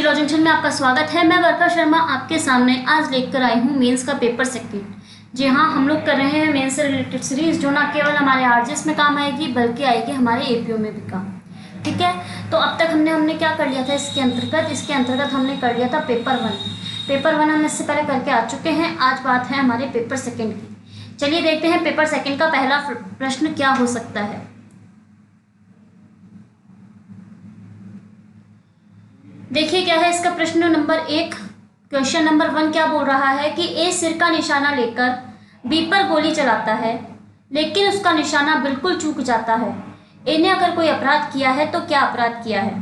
Law junction में आपका स्वागत है। मैं वर्षा शर्मा आपके सामने आज लेकर आई हूँ मेंस का पेपर सेकंड। जी हाँ, हम लोग कर रहे हैं मेंस से रिलेटेड सीरीज, जो ना केवल हमारे आरजीएस में काम आएगी बल्कि आएगी हमारे एपीओ में भी काम। ठीक है, तो अब तक हमने क्या कर लिया था इसके अंतर्गत हमने कर लिया था पेपर वन हम इससे पहले करके आ चुके हैं। आज बात है हमारे पेपर सेकेंड की। चलिए देखते हैं पेपर सेकेंड का पहला प्रश्न क्या हो सकता है। देखिए क्या है इसका प्रश्न नंबर 1। क्वेश्चन नंबर 1 क्या बोल रहा है कि ए सिर का निशाना लेकर बी पर गोली चलाता है, लेकिन उसका निशाना बिल्कुल चूक जाता है। ए ने अगर कोई अपराध किया है तो क्या अपराध किया है।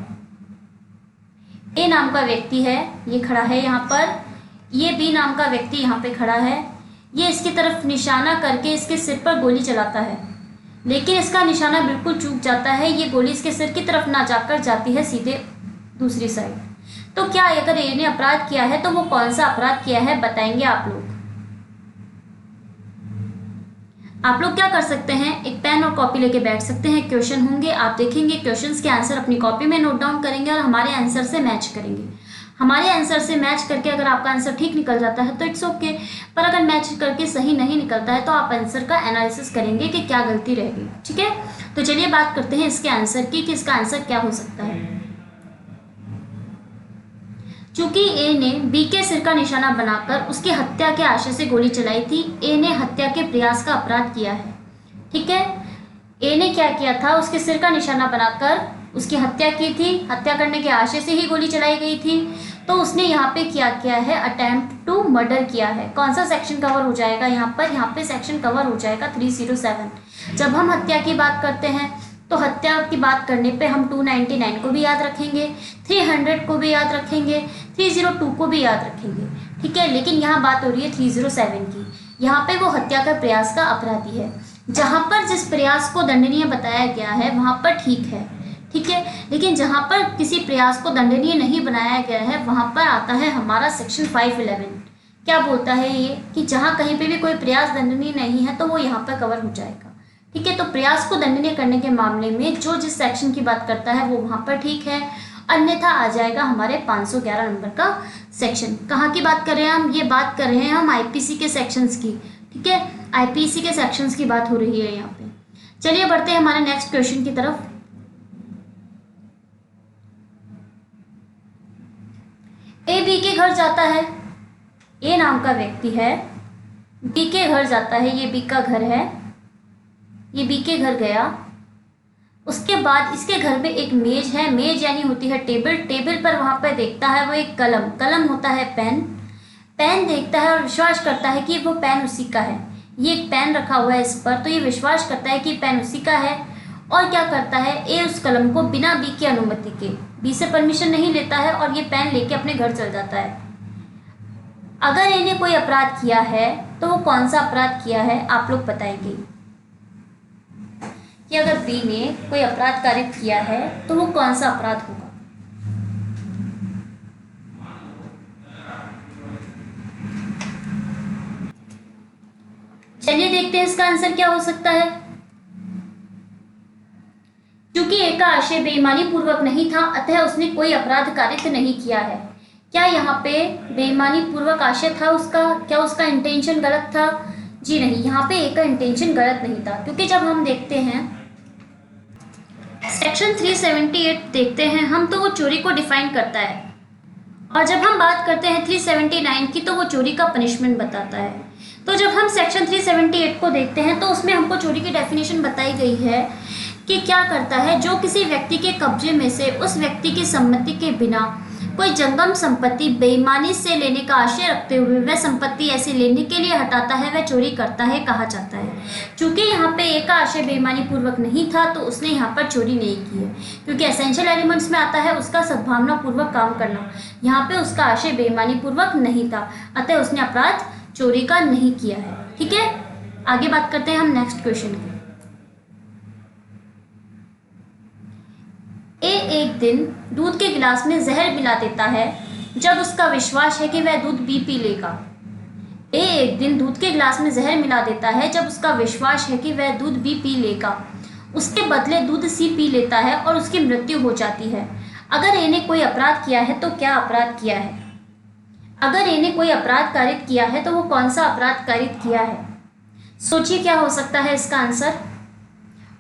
ए नाम का व्यक्ति है, ये खड़ा है यहाँ पर। ये बी नाम का व्यक्ति यहाँ पे खड़ा है। ये इसकी तरफ निशाना करके इसके सिर पर गोली चलाता है, लेकिन इसका निशाना बिल्कुल चूक जाता है। ये गोली इसके सिर की तरफ ना जाकर जाती है सीधे दूसरी साइड। तो क्या अगर ए ने अपराध किया है तो वो कौन सा अपराध किया है बताएंगे आप लोग। आप लोग क्या कर सकते हैं, एक पेन और कॉपी लेके बैठ सकते हैं। क्वेश्चन होंगे, आप देखेंगे क्वेश्चंस के आंसर अपनी कॉपी में नोट डाउन करेंगे और हमारे आंसर से मैच करेंगे। हमारे आंसर से मैच करके अगर आपका आंसर ठीक निकल जाता है तो इट्स ओके, पर अगर मैच करके सही नहीं निकलता है तो आप आंसर का एनालिसिस करेंगे कि क्या गलती रह गई। ठीक है, तो चलिए बात करते हैं इसके आंसर की कि इसका आंसर क्या हो सकता है। चूंकि ए ने बी के सिर का निशाना बनाकर उसकी हत्या के आशय से गोली चलाई थी, ए ने हत्या के प्रयास का अपराध किया है। ठीक है, ए ने क्या किया था, उसके सिर का निशाना बनाकर उसकी हत्या की थी। हत्या करने के आशय से ही गोली चलाई गई थी, तो उसने यहाँ पे क्या किया है, अटेम्प्ट टू मर्डर किया है। कौन सा सेक्शन कवर हो जाएगा यहाँ पे सेक्शन कवर हो जाएगा 307। जब हम हत्या की बात करते हैं तो हत्या की बात करने पे हम 299 को भी याद रखेंगे, 300 को भी याद रखेंगे, 302 को भी याद रखेंगे। ठीक है, लेकिन यहाँ बात हो रही है 307 की। यहाँ पे वो हत्या का प्रयास का अपराधी है। जहाँ पर जिस प्रयास को दंडनीय बताया गया है वहाँ पर ठीक है। ठीक है, लेकिन जहाँ पर किसी प्रयास को दंडनीय नहीं बनाया गया है वहाँ पर आता है हमारा सेक्शन 511। क्या बोलता है ये कि जहाँ कहीं पे भी कोई प्रयास दंडनीय नहीं है तो वो यहाँ पर कवर हो जाएगा। ठीक है, तो प्रयास को दंडनीय करने के मामले में जो जिस सेक्शन की बात करता है वो वहाँ पर ठीक है, अन्यथा आ जाएगा हमारे 511 नंबर का सेक्शन। कहाँ की बात कर रहे हैं हम, ये बात कर रहे हैं हम आईपीसी के सेक्शंस की। ठीक है, आईपीसी के सेक्शंस की बात हो रही है यहाँ पे। चलिए बढ़ते हैं हमारे नेक्स्ट क्वेश्चन की तरफ। ए बी के घर जाता है, ए नाम का व्यक्ति है, बी के घर जाता है, ये बी का घर है, ये बी के घर गया। उसके बाद इसके घर में एक मेज है, मेज यानी होती है टेबल। टेबल पर वहाँ पर देखता है वो एक कलम, कलम होता है पेन। पेन देखता है और विश्वास करता है कि वो पेन उसी का है। ये एक पेन रखा हुआ है इस पर, तो ये विश्वास करता है कि पेन उसी का है। और क्या करता है, ए उस कलम को बिना बी की अनुमति के, बी से परमिशन नहीं लेता है और ये पेन लेके अपने घर चल जाता है। अगर ए ने कोई अपराध किया है तो वो कौन सा अपराध किया है आप लोग बताएंगे कि अगर बी ने कोई अपराध कारित किया है तो वो कौन सा अपराध होगा। चलिए देखते हैं इसका आंसर क्या हो सकता है। क्योंकि ए का आशय बेईमानी पूर्वक नहीं था, अतः उसने कोई अपराध कारित नहीं किया है। क्या यहाँ पे बेईमानी पूर्वक आशय था उसका, क्या उसका इंटेंशन गलत था? जी नहीं, यहाँ पे ए का इंटेंशन गलत नहीं था। क्योंकि जब हम देखते हैं सेक्शन 378 देखते हैं हम, तो वो चोरी को डिफाइन करता है, और जब हम बात करते हैं 379 की तो वो चोरी का पनिशमेंट बताता है। तो जब हम सेक्शन 378 को देखते हैं तो उसमें हमको चोरी की डेफिनेशन बताई गई है कि क्या करता है, जो किसी व्यक्ति के कब्जे में से उस व्यक्ति की सम्मति के बिना कोई जंगम संपत्ति बेईमानी से लेने का आशय रखते हुए वह संपत्ति ऐसे लेने के लिए हटाता है, वह चोरी करता है कहा जाता है। क्योंकि यहाँ पे ए का आशय बेईमानी पूर्वक नहीं था तो उसने यहाँ पर चोरी नहीं की है, क्योंकि एसेंशियल एलिमेंट्स में आता है उसका सद्भावना पूर्वक काम करना। यहाँ पे उसका आशय बेईमानी पूर्वक नहीं था, अतः उसने अपराध चोरी का नहीं किया है। ठीक है, आगे बात करते हैं हम नेक्स्ट क्वेश्चन की। ए एक दिन दूध के गिलास में जहर मिला देता है जब उसका विश्वास है कि वह दूध बी पी लेगा। ए एक दिन दूध के गिलास में जहर मिला देता है जब उसका विश्वास है कि वह दूध बी पी लेगा। उसके बदले दूध सी पी लेता है और उसकी मृत्यु हो जाती है। अगर ए ने कोई अपराध किया है तो क्या अपराध किया है? अगर ए ने कोई अपराध कारित किया है तो वो कौन सा अपराध कारित किया है? सोचिए क्या हो सकता है इसका आंसर,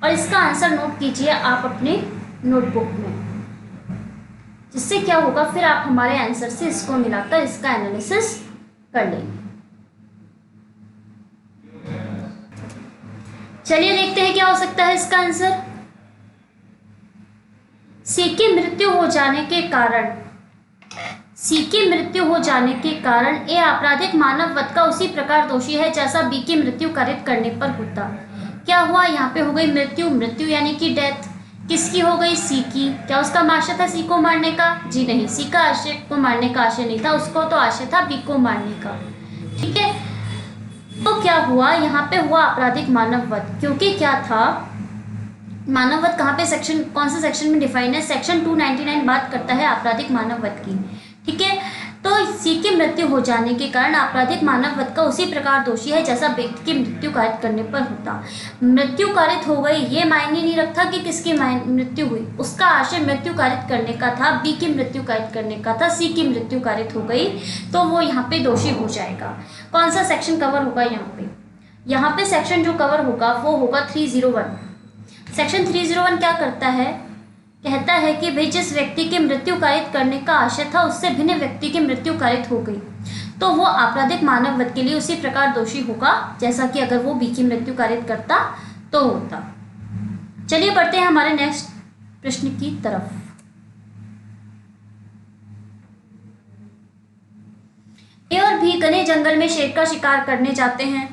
और इसका आंसर नोट कीजिए आप अपने नोटबुक में, जिससे क्या होगा फिर आप हमारे आंसर से इसको मिलाकर इसका एनालिसिस कर लेंगे। चलिए देखते हैं क्या हो सकता है इसका आंसर। सी की मृत्यु हो जाने के कारण, सी की मृत्यु हो जाने के कारण ए आपराधिक मानव वध का उसी प्रकार दोषी है जैसा बी की मृत्यु कारित करने पर होता। क्या हुआ, यहाँ पे हो गई मृत्यु, मृत्यु यानी कि डेथ। किसकी हो गई? सी की। क्या उसका आशय था सी को मारने का? जी नहीं, सी का आशय को मारने का आशय नहीं था, उसको तो आशय था बी को मारने का। ठीक है, तो क्या हुआ, यहाँ पे हुआ आपराधिक मानव वध, क्योंकि क्या था, मानव वध कहाँ पे, सेक्शन कौन से सेक्शन में डिफाइन है? सेक्शन 299 बात करता है आपराधिक मानव वध की। ठीक है, तो सी की मृत्यु हो जाने के कारण आपराधिक मानव वध का उसी प्रकार दोषी है जैसा व्यक्ति की मृत्यु कारित करने पर होता। मृत्यु कारित हो गई, ये मायने नहीं रखता कि किसकी मृत्यु हुई, उसका आशय मृत्यु कारित करने का था, बी की मृत्यु कारित करने का था, सी की मृत्यु कारित हो गई तो वो यहाँ पे दोषी हो जाएगा। कौन सा सेक्शन कवर होगा यहाँ पे? यहाँ पे सेक्शन जो कवर होगा वो होगा 301। सेक्शन 301 क्या करता है, कहता है कि भाई जिस व्यक्ति की मृत्यु कारित करने का आशय था उससे भिन्न व्यक्ति की मृत्यु कारित हो गई तो वो आपराधिक मानव वध के लिए उसी प्रकार दोषी होगा जैसा कि अगर वो बी की मृत्यु कारित करता तो होता। चलिए बढ़ते हैं हमारे नेक्स्ट प्रश्न की तरफ। ए और बी घने जंगल में शेर का शिकार करने जाते हैं।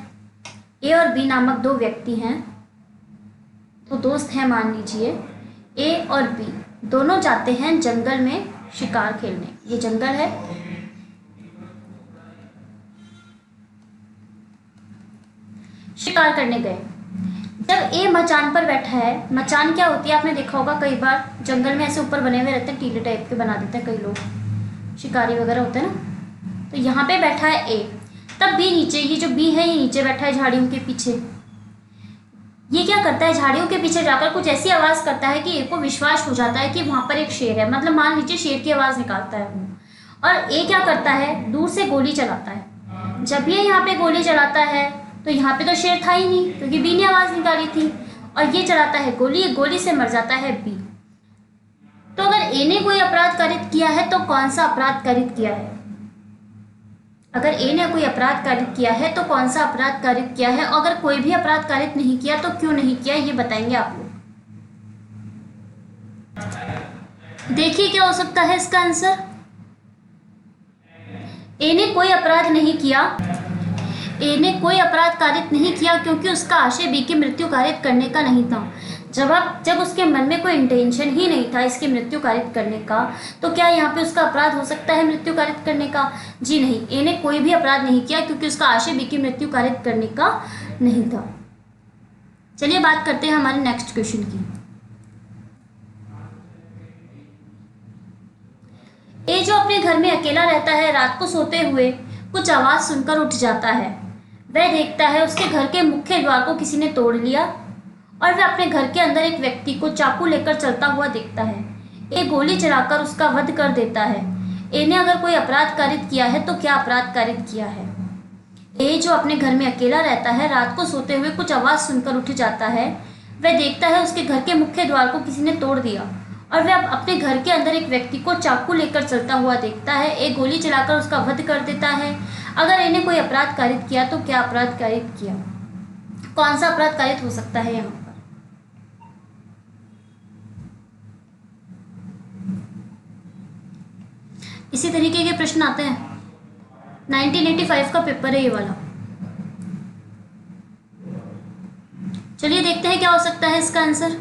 ए और बी नामक दो व्यक्ति हैं, तो दोस्त हैं मान लीजिए। ए और बी दोनों जाते हैं जंगल में शिकार खेलने। ये जंगल है, शिकार करने गए। जब ए मचान पर बैठा है, मचान क्या होती है आपने देखा होगा कई बार, जंगल में ऐसे ऊपर बने हुए रहते हैं, टीले टाइप के बना देते हैं कई लोग, शिकारी वगैरह होते हैं ना। तो यहाँ पे बैठा है ए, तब बी नीचे, ये जो बी है ये नीचे बैठा है झाड़ियों के पीछे। ये क्या करता है, झाड़ियों के पीछे जाकर कुछ ऐसी आवाज़ करता है कि ए को विश्वास हो जाता है कि वहाँ पर एक शेर है, मतलब मान लीजिए शेर की आवाज़ निकालता है वो। और ए क्या करता है, दूर से गोली चलाता है। जब ये यहाँ पे गोली चलाता है तो यहाँ पे तो शेर था ही नहीं क्योंकि बी ने आवाज़ निकाली थी, और ये चलाता है गोली, गोली से मर जाता है बी। तो अगर ए ने कोई अपराध कारित किया है तो कौन सा अपराध कारित किया है? अगर ए ने कोई अपराध कारित किया है तो कौन सा अपराध कारित किया है? अगर कोई भी अपराध कारित नहीं किया तो क्यों नहीं किया, ये बताएंगे आप लोग। देखिए क्या हो सकता है इसका आंसर। ए ने कोई अपराध नहीं किया, ए ने कोई अपराध कारित नहीं किया क्योंकि उसका आशय बी की मृत्यु कारित करने का नहीं था। जब उसके मन में कोई इंटेंशन ही नहीं था इसकी मृत्यु कारित करने का, तो क्या यहाँ पे उसका अपराध हो सकता है मृत्यु कारित करने का? जी नहीं, ए ने कोई भी अपराध नहीं किया क्योंकि उसका आशय बी की मृत्यु कारित करने का नहीं था। चलिए बात करते हैं हमारे नेक्स्ट क्वेश्चन की। ए जो अपने घर में अकेला रहता है, रात को सोते हुए कुछ आवाज सुनकर उठ जाता है। वह देखता है उसके घर के मुख्य द्वार को किसी ने तोड़ लिया और वह अपने घर के अंदर एक व्यक्ति को चाकू लेकर चलता हुआ देखता है। ए गोली चलाकर उसका वध कर देता है। ए ने अगर कोई अपराध कारित किया है तो क्या अपराध कारित किया है? ए जो अपने घर में अकेला रहता है, रात को सोते हुए कुछ आवाज़ सुनकर उठ जाता है। वह देखता है उसके घर के मुख्य द्वार को किसी ने तोड़ दिया और वह अपने घर के अंदर एक व्यक्ति को चाकू लेकर चलता हुआ देखता है। ए गोली चलाकर उसका वध कर देता है। अगर ए ने कोई अपराध कारित किया तो क्या अपराध कारित किया? कौन सा अपराध कारित हो सकता है यहाँ पर? इसी तरीके के प्रश्न आते हैं, 1985 का पेपर है ये वाला। चलिए देखते हैं क्या हो सकता है इसका आंसर।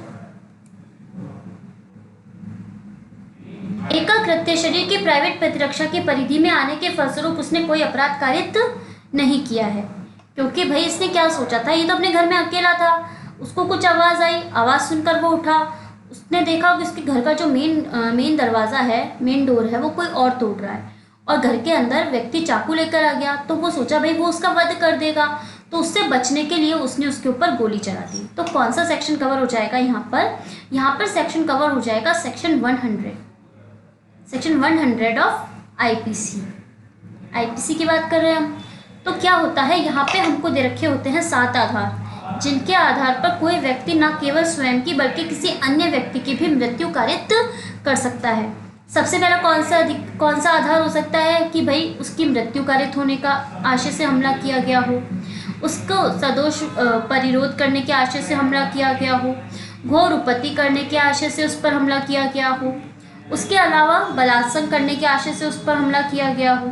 एक का कृत्य शरीर की प्राइवेट प्रतिरक्षा की परिधि में आने के फलस्वरूप उसने कोई अपराध कारित नहीं किया है, क्योंकि भाई इसने क्या सोचा था, ये तो अपने घर में अकेला था, उसको कुछ आवाज़ आई, आवाज़ सुनकर वो उठा, उसने देखा कि उसके घर का जो मेन दरवाज़ा है, मेन डोर है, वो कोई और तोड़ रहा है और घर के अंदर व्यक्ति चाकू लेकर आ गया, तो वो सोचा भाई वो उसका वध कर देगा, तो उससे बचने के लिए उसने उसके ऊपर गोली चला दी। तो कौन सा सेक्शन कवर हो जाएगा यहाँ पर? यहाँ पर सेक्शन कवर हो जाएगा सेक्शन 100। सेक्शन 100 ऑफ आईपीसी की बात कर रहे हैं हम। तो क्या होता है, यहाँ पे हमको दे रखे होते हैं 7 आधार, जिनके आधार पर कोई व्यक्ति न केवल स्वयं की बल्कि किसी अन्य व्यक्ति की भी मृत्यु कारित कर सकता है। सबसे पहला कौन सा आधार हो सकता है कि भाई उसकी मृत्यु कारित होने का आशय से हमला किया गया हो, उसको सदोष परिरोध करने के आशय से हमला किया गया हो, घोर उपत्ति करने के आशय से उस पर हमला किया गया हो, उसके अलावा बलात्संग करने के आशय से उस पर हमला किया गया हो।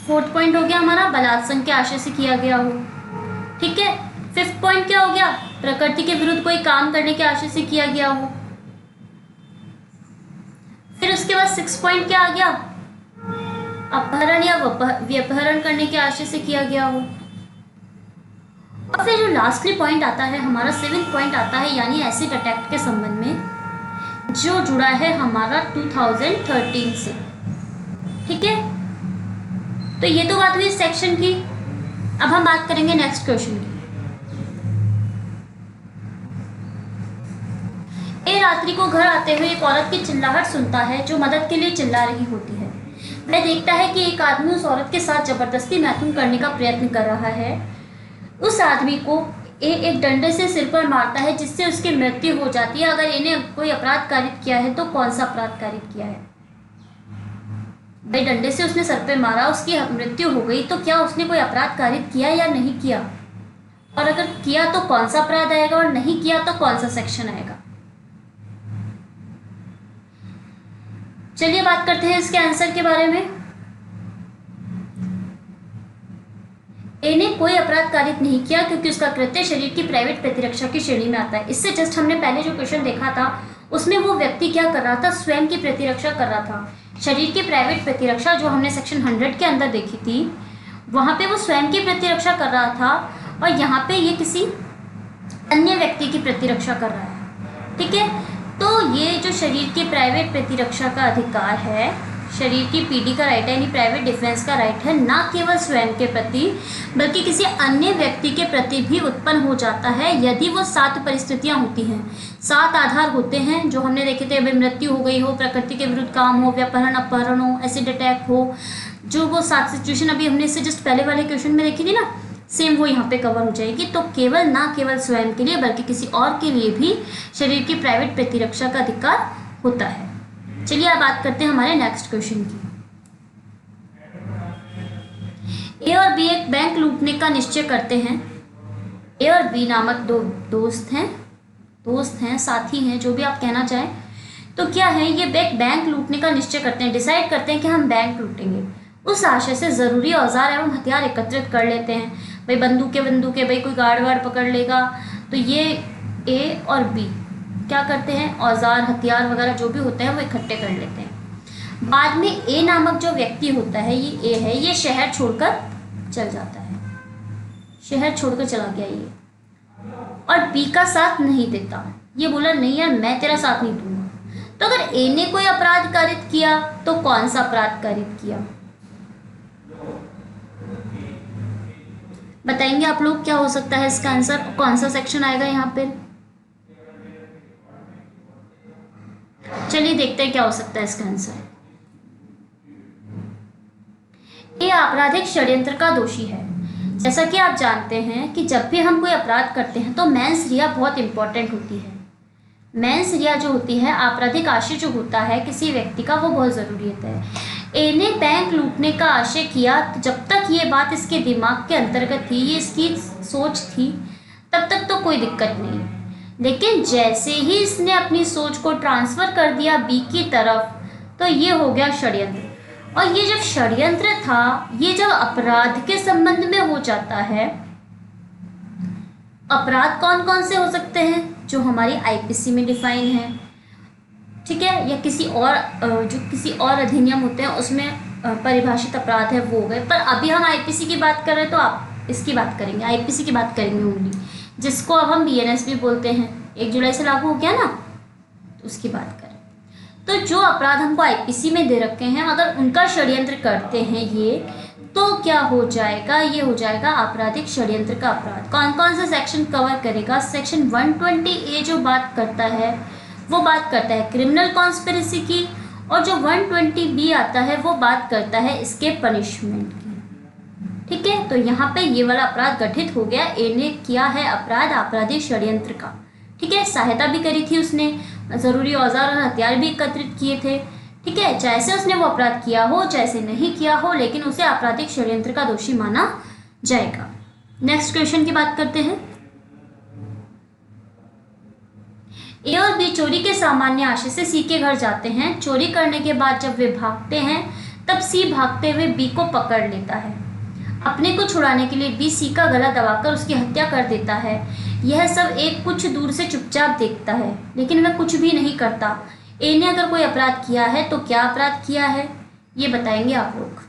4th पॉइंट हो गया हमारा, बलात्संग के आशय से किया गया हो। ठीक है, 5th पॉइंट क्या हो गया, प्रकृति के विरुद्ध कोई काम करने के आशय से किया गया हो। फिर उसके बाद 6th पॉइंट क्या आ गया, अपहरण या व्यपहरण करने के आशय से किया गया हो। और फिर जो लास्टली पॉइंट आता है हमारा 7th पॉइंट आता है, यानी एसिड अटैक के संबंध में, जो जुड़ा है हमारा 2013 से। ठीक है, तो ये तो बात हुई सेक्शन की। अब हम बात करेंगे नेक्स्ट क्वेश्चन की। रात्रि को घर आते हुए एक औरत की चिल्लाहट सुनता है जो मदद के लिए चिल्ला रही होती है। वह देखता है कि एक आदमी उस औरत के साथ जबरदस्ती मैथुन करने का प्रयत्न कर रहा है। उस आदमी को एक डंडे से सिर पर मारता है जिससे उसकी मृत्यु हो जाती है। अगर इन्हें कोई अपराध कारित किया है तो कौन सा अपराध कारित किया है? भाई डंडे से उसने सर पे मारा, उसकी मृत्यु हो गई, तो क्या उसने कोई अपराध कारित किया या नहीं किया? और अगर किया तो कौन सा अपराध आएगा, और नहीं किया तो कौन सा सेक्शन आएगा? चलिए बात करते हैं इसके आंसर के बारे में। ए ने कोई अपराध कारित नहीं किया क्योंकि उसका कृत्य शरीर की प्राइवेट प्रतिरक्षा की श्रेणी में आता है। इससे जस्ट हमने पहले जो क्वेश्चन देखा था उसमें वो व्यक्ति क्या कर रहा था, स्वयं की प्रतिरक्षा कर रहा था। शरीर की प्राइवेट प्रतिरक्षा जो हमने सेक्शन 100 के अंदर देखी थी, वहां पे वो स्वयं की प्रतिरक्षा कर रहा था, और यहाँ पे ये किसी अन्य व्यक्ति की प्रतिरक्षा कर रहा है। ठीक है, तो ये जो शरीर की प्राइवेट प्रतिरक्षा का अधिकार है, शरीर की पीडी का राइट है, यानी प्राइवेट डिफेंस का राइट है, ना केवल स्वयं के प्रति बल्कि किसी अन्य व्यक्ति के प्रति भी उत्पन्न हो जाता है यदि वो 7 परिस्थितियां होती हैं, 7 आधार होते हैं जो हमने देखे थे। अभी मृत्यु हो गई हो, प्रकृति के विरुद्ध काम हो, व्यापहरण अपहरण हो, एसिड अटैक हो, जो वो 7 सिचुएशन अभी हमने इससे जस्ट पहले वाले क्वेश्चन में देखी थी ना, सेम वो यहाँ पे कवर हो जाएगी। तो केवल ना केवल स्वयं के लिए बल्कि किसी और के लिए भी शरीर की प्राइवेट प्रतिरक्षा का अधिकार होता है। चलिए अब बात करते हैं हमारे नेक्स्ट क्वेश्चन की। ए और बी एक बैंक लूटने का निश्चय करते हैं। ए और बी नामक 2 दोस्त हैं, साथी हैं, जो भी आप कहना चाहें। तो क्या है, ये बैंक लूटने का निश्चय करते हैं, डिसाइड करते हैं कि हम बैंक लूटेंगे। उस आशय से जरूरी औजार एवं हथियार एकत्रित कर लेते हैं। भाई बंदूकें, भाई कोई गार्ड वार्ड पकड़ लेगा। तो ये ए और बी क्या करते हैं, औजार हथियार वगैरह जो भी होते हैं वो इकट्ठे कर लेते हैं। बाद में ए नामक जो व्यक्ति होता है, ये ए है, ये शहर छोड़कर चल जाता है, शहर छोड़कर चला गया ये, और बी का साथ नहीं देता। ये बोला नहीं यार मैं तेरा साथ नहीं दूंगा। तो अगर ए ने कोई अपराध कारित किया तो कौन सा अपराध कारित किया बताएंगे आप लोग? क्या हो सकता है इसका आंसर, कौन सा सेक्शन आएगा यहाँ पे? चलिए देखते हैं क्या हो सकता है इसका आंसर। ये आपराधिक षड्यंत्र का दोषी है। जैसा कि आप जानते हैं कि जब भी हम कोई अपराध करते हैं तो मेंस रिया बहुत इंपॉर्टेंट होती है। मेंस रिया जो होती है, आपराधिक आशय जो होता है किसी व्यक्ति का, वो बहुत ज़रूरी होता है। ए ने बैंक लूटने का आशय किया, जब तक ये बात इसके दिमाग के अंतर्गत थी, ये इसकी सोच थी, तब तक तो कोई दिक्कत नहीं। लेकिन जैसे ही इसने अपनी सोच को ट्रांसफ़र कर दिया बी की तरफ, तो ये हो गया षड्यंत्र। और ये जब षड्यंत्र था, ये जब अपराध के संबंध में हो जाता है, अपराध कौन कौन से हो सकते हैं जो हमारी आईपीसी में डिफाइन है, ठीक है, या किसी और जो किसी और अधिनियम होते हैं उसमें परिभाषित अपराध है वो हो गए। पर अभी हम आईपीसी की बात कर रहे हैं तो आप इसकी बात करेंगे, आईपीसी की बात करेंगे ओनली, जिसको अब हम बीएनएस भी बोलते हैं। 1 जुलाई से लागू हो गया ना, तो उसकी बात करें। तो जो अपराध हमको आईपीसी में दे रखे हैं, अगर उनका षड्यंत्र करते हैं ये, तो क्या हो जाएगा, ये हो जाएगा आपराधिक षड्यंत्र का अपराध। कौन कौन सा सेक्शन कवर करेगा? सेक्शन 120A जो बात करता है वो बात करता है क्रिमिनल कॉन्स्पिरेसी की, और जो 120B आता है वो बात करता है इसके पनिशमेंट की। ठीक है, तो यहाँ पे ये वाला अपराध गठित हो गया। ए ने किया है अपराध आपराधिक षड्यंत्र का। ठीक है, सहायता भी करी थी उसने, जरूरी औजार और हथियार भी एकत्रित किए थे। ठीक है, जैसे उसने वो अपराध किया हो जैसे नहीं किया हो, लेकिन उसे आपराधिक षड्यंत्र का दोषी माना जाएगा। नेक्स्ट क्वेश्चन की बात करते हैं। ए और बी चोरी के सामान्य आशय से सी के घर जाते हैं। चोरी करने के बाद जब वे भागते हैं तब सी भागते हुए बी को पकड़ लेता है। अपने को छुड़ाने के लिए बी सी का गला दबाकर उसकी हत्या कर देता है। यह सब एक कुछ दूर से चुपचाप देखता है, लेकिन वह कुछ भी नहीं करता। ए ने अगर कोई अपराध किया है तो क्या अपराध किया है, ये बताएंगे आप लोग।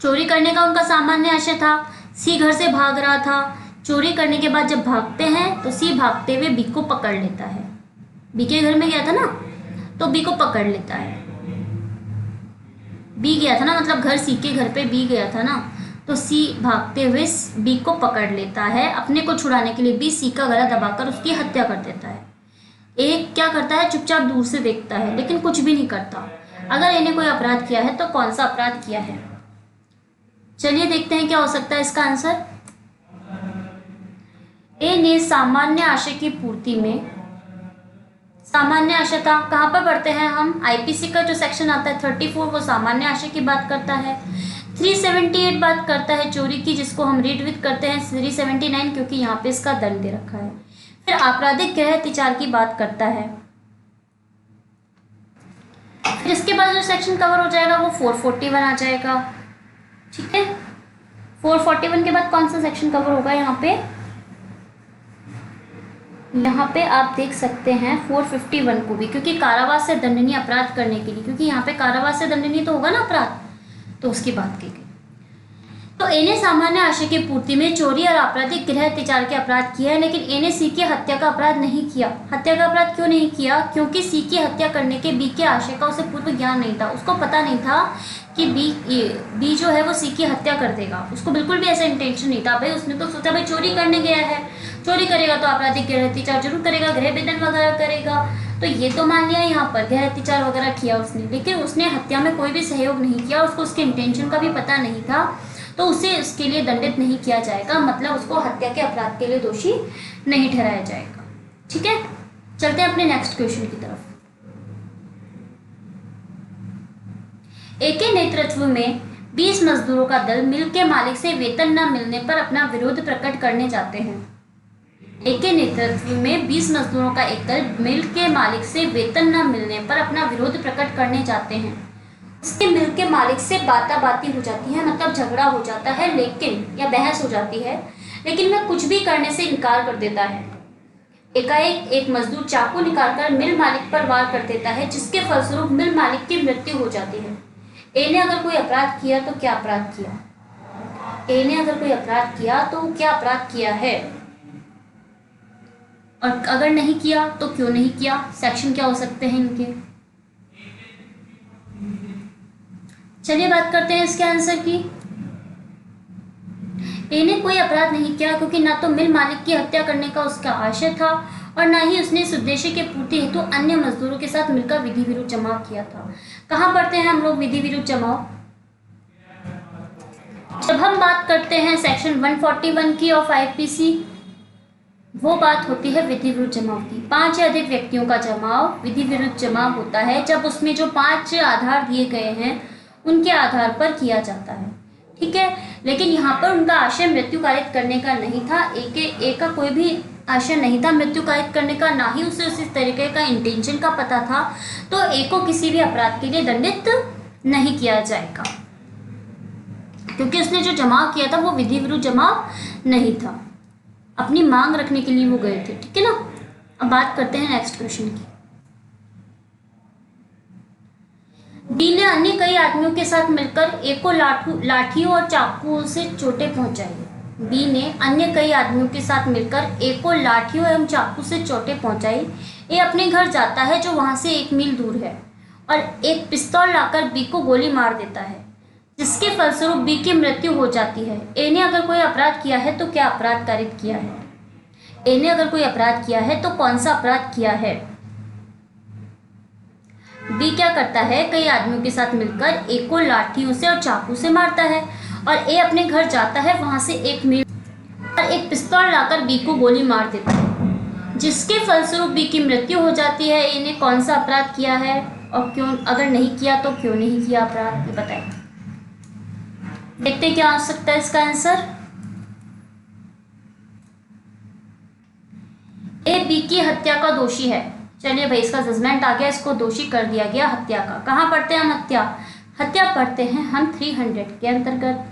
चोरी करने का उनका सामान्य आशय था। सी घर से भाग रहा था। चोरी करने के बाद जब भागते हैं तो सी भागते हुए बी को पकड़ लेता है। बी के घर में गया था ना, तो बी को पकड़ लेता है। बी गया था ना, मतलब घर सी के घर पे बी गया था ना, तो सी भागते हुए बी को पकड़ लेता है। अपने को छुड़ाने के लिए बी सी का गला दबाकर उसकी हत्या कर देता है। ए क्या करता है, चुपचाप दूर से देखता है, लेकिन कुछ भी नहीं करता। अगर ए ने कोई अपराध किया है तो कौन सा अपराध किया है, चलिए देखते हैं क्या हो सकता है इसका आंसर। ए ने सामान्य आशय की पूर्ति में, सामान्य आशय था, कहाँ पर पढ़ते हैं हम, आईपीसी का जो सेक्शन आता है 34, वो सामान्य आशय की बात करता है। 378 बात करता है चोरी की, जिसको हम रीड विद करते हैं 379, क्योंकि यहाँ पे इसका दंड दे रखा है। फिर आपराधिक गृह अत्याचार की बात करता है। फिर इसके बाद जो सेक्शन कवर हो जाएगा वो 441 आ जाएगा। ठीक है, 441 के बाद कौन सा सेक्शन कवर होगा, यहाँ पे आप देख सकते हैं 451 को भी, क्योंकि कारावास से दंडनीय अपराध करने के लिए, क्योंकि यहाँ पे कारावास से दंडनीय तो होगा ना अपराध, तो उसकी बात की गई। तो ए ने सामान्य आशय की पूर्ति में चोरी और आपराधिक गृह अत्याचार के अपराध किया है, लेकिन ए ने सी की हत्या का अपराध नहीं किया। हत्या का अपराध क्यों नहीं किया, क्योंकि सी की हत्या करने के बी के आशय का उसे पूर्व ज्ञान नहीं था। उसको पता नहीं था कि बी जो है वो सी की हत्या कर देगा। उसको बिल्कुल भी ऐसा इंटेंशन नहीं था। भाई उसने तो सोचा भाई चोरी करने गया है, चोरी करेगा तो आपराधिक गृह अत्याचार जरूर करेगा, गृह भेदन वगैरह करेगा, तो ये तो मान लिया यहाँ पर गृह अत्याचार वगैरह किया उसने, लेकिन उसने हत्या में कोई भी सहयोग नहीं किया। उसको उसके इंटेंशन का भी पता नहीं था, तो उसे उसके लिए दंडित नहीं किया जाएगा, मतलब उसको हत्या के अपराध के लिए दोषी नहीं ठहराया जाएगा। ठीक है, चलते हैं अपने नेक्स्ट क्वेश्चन की तरफ। ए के नेतृत्व में 20 मजदूरों का दल मिल के मालिक से वेतन न मिलने पर अपना विरोध प्रकट करने जाते हैं। ए के नेतृत्व में 20 मजदूरों का एक दल मिल के मालिक से वेतन न मिलने पर अपना विरोध प्रकट करने जाते हैं। इसके मिल के मालिक से बाताबाती हो जाती है, मतलब झगड़ा हो जाता है, लेकिन या बहस हो जाती है, लेकिन वह कुछ भी करने से इनकार कर देता है। एकाएक एक मजदूर चाकू निकालकर मिल मालिक पर वार कर देता है, जिसके फलस्वरूप मिल मालिक की मृत्यु हो जाती है। ए ने अगर कोई अपराध किया तो क्या अपराध किया, ए ने अगर कोई अपराध किया तो क्या अपराध किया है, और अगर नहीं किया तो क्यों नहीं किया, सेक्शन क्या हो सकते हैं इनके। चलिए बात करते हैं इसके आंसर की। ए ने कोई अपराध नहीं किया, क्योंकि ना तो मिल मालिक की हत्या करने का उसका आशय था, और ना ही उसने इस उद्देश्य के पूर्ति हेतु अन्य मजदूरों के साथ मिलकर विधि विरुद्ध जमाव किया था। कहाँ पढ़ते हैं हम लोग विधि विरुद्ध जमाव, जब हम बात करते हैं सेक्शन 141 की ऑफ आईपीसी, वो बात होती है विधि विरुद्ध जमाव की। 5 या अधिक व्यक्तियों का जमाव विधि विरुद्ध जमाव होता है, जब उसमें जो 5 आधार दिए गए हैं उनके आधार पर किया जाता है। ठीक है, लेकिन यहाँ पर उनका आशय मृत्यु कारित करने का नहीं था। ए का कोई भी आशय नहीं था मृत्यु कारित करने का, ना ही उसे उसी तरीके का इंटेंशन का पता था, तो ए को किसी भी अपराध के लिए दंडित नहीं किया जाएगा, क्योंकि उसने जो जमाव किया था वो विधि विरुद्ध जमाव नहीं था, अपनी मांग रखने के लिए वो गए थे। ठीक है ना, अब बात करते हैं नेक्स्ट क्वेश्चन की। बी ने अन्य कई आदमियों के साथ मिलकर ए को लाठियों और चाकुओं से चोटें पहुंचाई। बी ने अन्य कई आदमियों के साथ मिलकर ए को लाठियों एवं चाकू से चोटें पहुंचाई। ए अपने घर जाता है जो वहां से 1 मील दूर है, और एक पिस्तौल लाकर बी को गोली मार देता है, जिसके फलस्वरूप बी की मृत्यु हो जाती है। ए ने अगर कोई अपराध किया है तो क्या अपराध कारित किया है, ए ने अगर कोई अपराध किया है तो कौन सा अपराध किया है। बी क्या करता है, कई आदमियों के साथ मिलकर ए को लाठियों से और चाकू से मारता है और ए अपने घर जाता है, वहां से एक पिस्तौल लाकर बी को गोली मार देता है, जिसके फलस्वरूप बी की मृत्यु हो जाती है। ए ने कौन सा अपराध किया है और क्यों, अगर नहीं किया तो क्यों नहीं किया अपराध, ये बताएं। देखते क्या हो सकता है इसका आंसर। ए बी की हत्या का दोषी है। चलिए भाई, इसका जजमेंट आ गया, इसको दोषी कर दिया गया हत्या का। कहाँ पढ़ते हैं हम हत्या पढ़ते हैं हम 300 के अंतर्गत,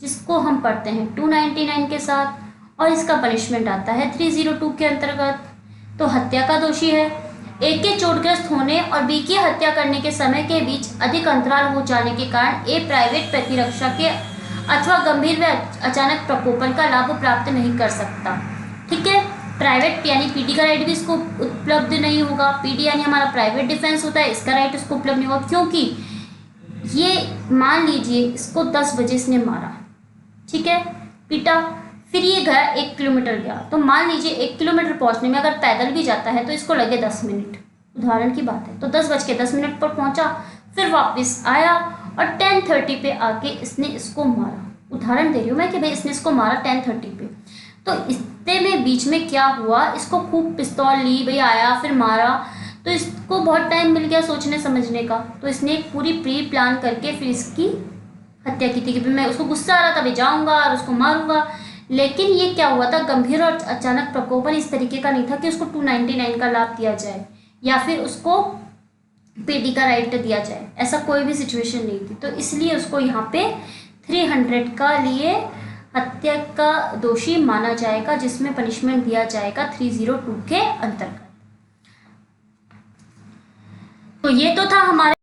जिसको हम पढ़ते हैं 299 के साथ, और इसका पनिशमेंट आता है 302 के अंतर्गत। तो हत्या का दोषी है। ए के चोटग्रस्त होने और बी की हत्या करने के समय के बीच अधिक अंतराल हो जाने के कारण ए प्राइवेट प्रतिरक्षा के अथवा गंभीर व अचानक प्रकोपन का लाभ प्राप्त नहीं कर सकता। ठीक है, प्राइवेट यानी पीडी का राइट भी इसको उपलब्ध नहीं होगा। पीडी यानी हमारा प्राइवेट डिफेंस होता है, इसका राइट इसको उपलब्ध नहीं होगा, क्योंकि ये मान लीजिए इसको 10 बजे इसने मारा, ठीक है, पीटा, फिर ये गया 1 किलोमीटर गया, तो मान लीजिए 1 किलोमीटर पहुंचने में अगर पैदल भी जाता है तो इसको लगे 10 मिनट, उदाहरण की बात है। तो 10:10 पर पहुंचा, फिर वापस आया और 10:30 पे आके इसने इसको मारा। उदाहरण दे रही हूँ मैं कि भाई इसने इसको मारा 10:30 पे। तो इतने में बीच में क्या हुआ, इसको खूब पिस्तौल ली, भाई आया फिर मारा, तो इसको बहुत टाइम मिल गया सोचने समझने का। तो इसने एक पूरी प्री प्लान करके फिर इसकी हत्या की थी कि मैं उसको गुस्सा आ रहा था, भाई जाऊँगा और उसको मारूंगा। लेकिन ये क्या हुआ था, गंभीर और अचानक प्रकोपन इस तरीके का नहीं था कि उसको 299 का लाभ दिया जाए या फिर उसको पीडी का राइट दिया जाए, ऐसा कोई भी सिचुएशन नहीं थी। तो इसलिए उसको यहाँ पे 300 का लिए हत्या का दोषी माना जाएगा, जिसमें पनिशमेंट दिया जाएगा 302 के अंतर्गत। तो ये तो था हमारे